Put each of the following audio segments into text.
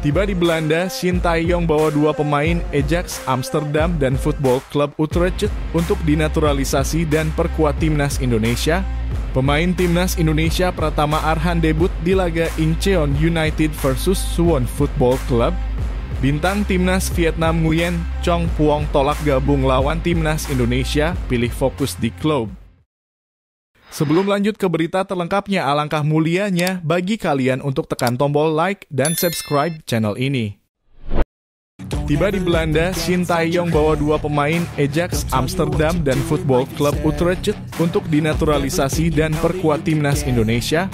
Tiba di Belanda, Shin Tae-yong bawa dua pemain Ajax Amsterdam dan Football Club Utrecht untuk dinaturalisasi dan perkuat timnas Indonesia. Pemain timnas Indonesia Pratama Arhan debut di laga Incheon United versus Suwon Football Club. Bintang timnas Vietnam Nguyen Chong Phuong tolak gabung lawan timnas Indonesia, pilih fokus di klub. Sebelum lanjut ke berita terlengkapnya, alangkah mulianya bagi kalian untuk tekan tombol like dan subscribe channel ini. Tiba di Belanda, Shin Tae-yong bawa dua pemain Ajax Amsterdam dan Football Club Utrecht untuk dinaturalisasi dan perkuat timnas Indonesia.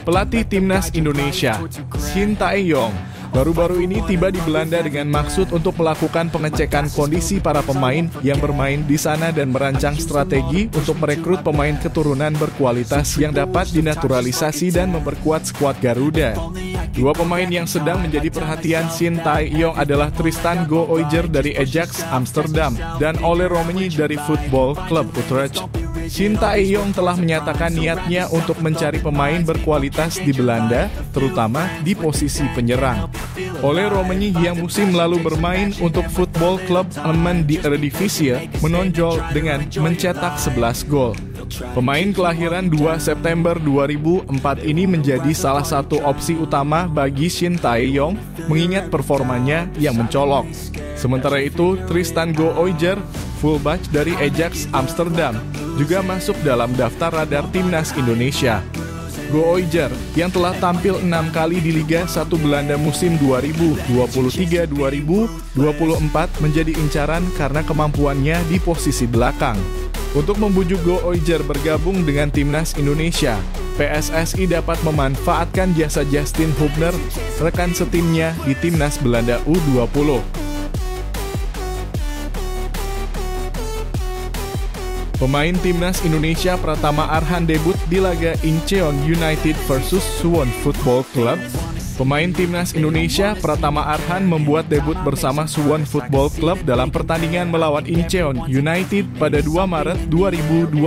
Pelatih timnas Indonesia, Shin Tae-yong, baru-baru ini tiba di Belanda dengan maksud untuk melakukan pengecekan kondisi para pemain yang bermain di sana dan merancang strategi untuk merekrut pemain keturunan berkualitas yang dapat dinaturalisasi dan memperkuat skuad Garuda. Dua pemain yang sedang menjadi perhatian Shin Tae-yong adalah Tristan Gooijer dari Ajax Amsterdam dan Ole Romani dari Football Club Utrecht. Shin Tae-yong telah menyatakan niatnya untuk mencari pemain berkualitas di Belanda, terutama di posisi penyerang. Ole Romani yang musim lalu bermain untuk Football Club Emmen di Eredivisie menonjol dengan mencetak 11 gol. Pemain kelahiran 2 September 2004 ini menjadi salah satu opsi utama bagi Shin Tae-yong mengingat performanya yang mencolok. Sementara itu, Tristan Gooijer, fullback dari Ajax Amsterdam, juga masuk dalam daftar radar timnas Indonesia. Gooijer yang telah tampil 6 kali di Liga 1 Belanda musim 2023-2024 menjadi incaran karena kemampuannya di posisi belakang. Untuk membujuk Gooijer bergabung dengan timnas Indonesia, PSSI dapat memanfaatkan jasa Justin Hubner, rekan setimnya di timnas Belanda U20. Pemain timnas Indonesia Pratama Arhan debut di laga Incheon United versus Suwon Football Club. Pemain timnas Indonesia Pratama Arhan membuat debut bersama Suwon Football Club dalam pertandingan melawan Incheon United pada 2 Maret 2024.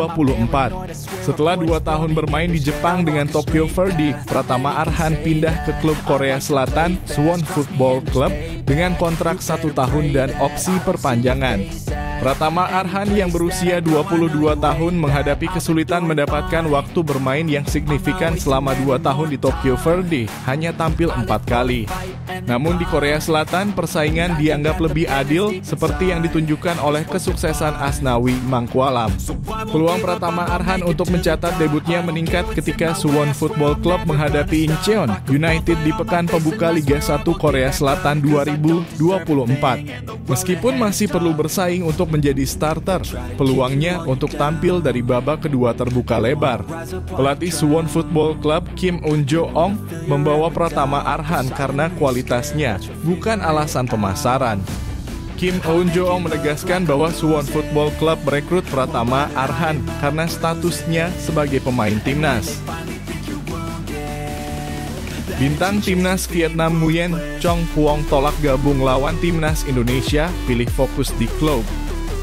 Setelah 2 tahun bermain di Jepang dengan Tokyo Verdy, Pratama Arhan pindah ke klub Korea Selatan Suwon Football Club dengan kontrak 1 tahun dan opsi perpanjangan. Pratama Arhan yang berusia 22 tahun menghadapi kesulitan mendapatkan waktu bermain yang signifikan selama 2 tahun di Tokyo Verdy, hanya tampil 4 kali. Namun di Korea Selatan, persaingan dianggap lebih adil seperti yang ditunjukkan oleh kesuksesan Asnawi Mangkualam. Peluang Pratama Arhan untuk mencatat debutnya meningkat ketika Suwon Football Club menghadapi Incheon United di pekan pembuka Liga 1 Korea Selatan 2024. Meskipun masih perlu bersaing untuk menjadi starter, peluangnya untuk tampil dari babak kedua terbuka lebar. Pelatih Suwon Football Club Kim Eun-jo-ong membawa Pratama Arhan karena kualitasnya, bukan alasan pemasaran. Kim Eun-jo-ong menegaskan bahwa Suwon Football Club merekrut Pratama Arhan karena statusnya sebagai pemain timnas. Bintang timnas Vietnam Nguyen Chong Phuong tolak gabung lawan timnas Indonesia, pilih fokus di klub.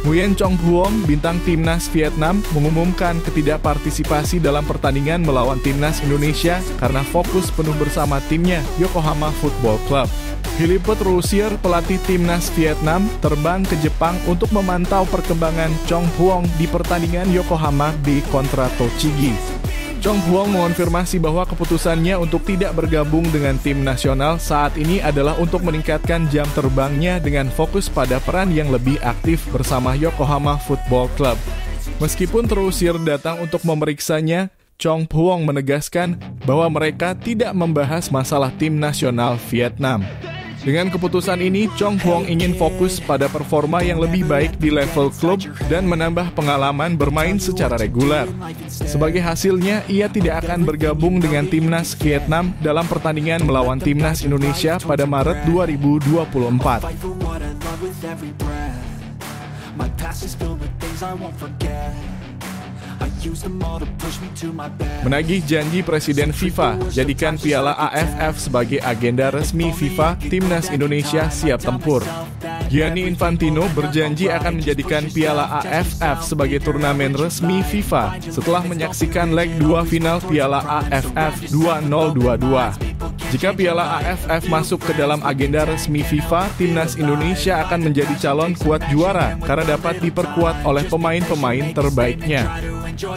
Nguyen Chong Phuong, bintang timnas Vietnam, mengumumkan ketidakpartisipasi dalam pertandingan melawan timnas Indonesia karena fokus penuh bersama timnya, Yokohama Football Club. Philippe Roussier, pelatih timnas Vietnam, terbang ke Jepang untuk memantau perkembangan Chong Phuong di pertandingan Yokohama B kontra Tochigi. Chong Phuong mengonfirmasi bahwa keputusannya untuk tidak bergabung dengan tim nasional saat ini adalah untuk meningkatkan jam terbangnya dengan fokus pada peran yang lebih aktif bersama Yokohama Football Club. Meskipun Roussier datang untuk memeriksanya, Chong Phuong menegaskan bahwa mereka tidak membahas masalah tim nasional Vietnam. Dengan keputusan ini, Chong Phuong ingin fokus pada performa yang lebih baik di level klub dan menambah pengalaman bermain secara reguler. Sebagai hasilnya, ia tidak akan bergabung dengan timnas Vietnam dalam pertandingan melawan timnas Indonesia pada Maret 2024. Menagih janji Presiden FIFA, jadikan Piala AFF sebagai agenda resmi FIFA, Timnas Indonesia siap tempur. Gianni Infantino berjanji akan menjadikan Piala AFF sebagai turnamen resmi FIFA setelah menyaksikan leg 2 final Piala AFF 2022. Jika Piala AFF masuk ke dalam agenda resmi FIFA, Timnas Indonesia akan menjadi calon kuat juara karena dapat diperkuat oleh pemain-pemain terbaiknya.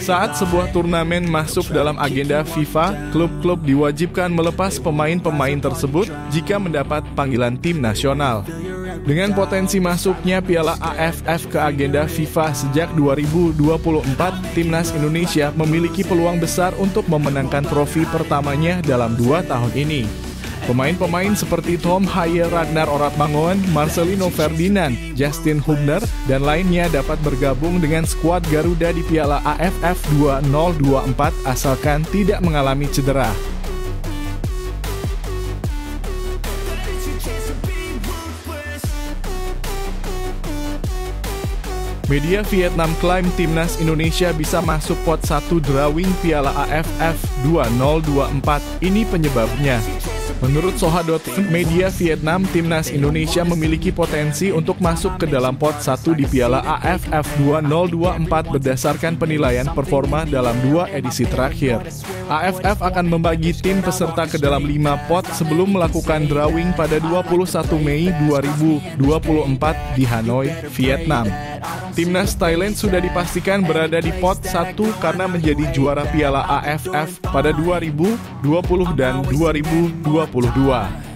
Saat sebuah turnamen masuk dalam agenda FIFA, klub-klub diwajibkan melepas pemain-pemain tersebut jika mendapat panggilan tim nasional. Dengan potensi masuknya Piala AFF ke agenda FIFA sejak 2024, Timnas Indonesia memiliki peluang besar untuk memenangkan trofi pertamanya dalam 2 tahun ini. Pemain-pemain seperti Tom Haye, Ragnar Oratmangoen, Marcelino Ferdinand, Justin Hubner, dan lainnya dapat bergabung dengan skuad Garuda di Piala AFF 2024 asalkan tidak mengalami cedera. Media Vietnam klaim Timnas Indonesia bisa masuk pot 1 drawing Piala AFF 2024. Ini penyebabnya. Menurut Soha.com, media Vietnam, Timnas Indonesia memiliki potensi untuk masuk ke dalam pot 1 di Piala AFF 2024 berdasarkan penilaian performa dalam 2 edisi terakhir. AFF akan membagi tim peserta ke dalam 5 pot sebelum melakukan drawing pada 21 Mei 2024 di Hanoi, Vietnam. Timnas Thailand sudah dipastikan berada di pot 1 karena menjadi juara Piala AFF pada 2020 dan 2022.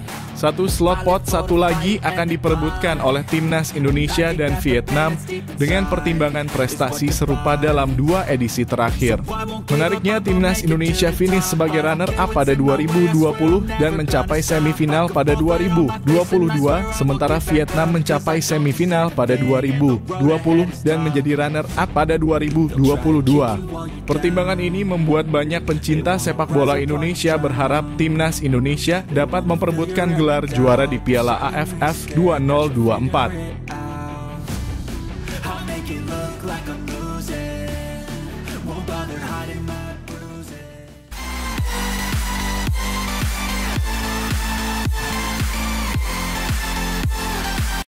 Satu slot pot 1 lagi akan diperebutkan oleh Timnas Indonesia dan Vietnam dengan pertimbangan prestasi serupa dalam 2 edisi terakhir. Menariknya, Timnas Indonesia finish sebagai runner-up pada 2020 dan mencapai semifinal pada 2022, sementara Vietnam mencapai semifinal pada 2020 dan menjadi runner-up pada 2022. Pertimbangan ini membuat banyak pencinta sepak bola Indonesia berharap Timnas Indonesia dapat memperebutkan gelar juara di Piala AFF 2024.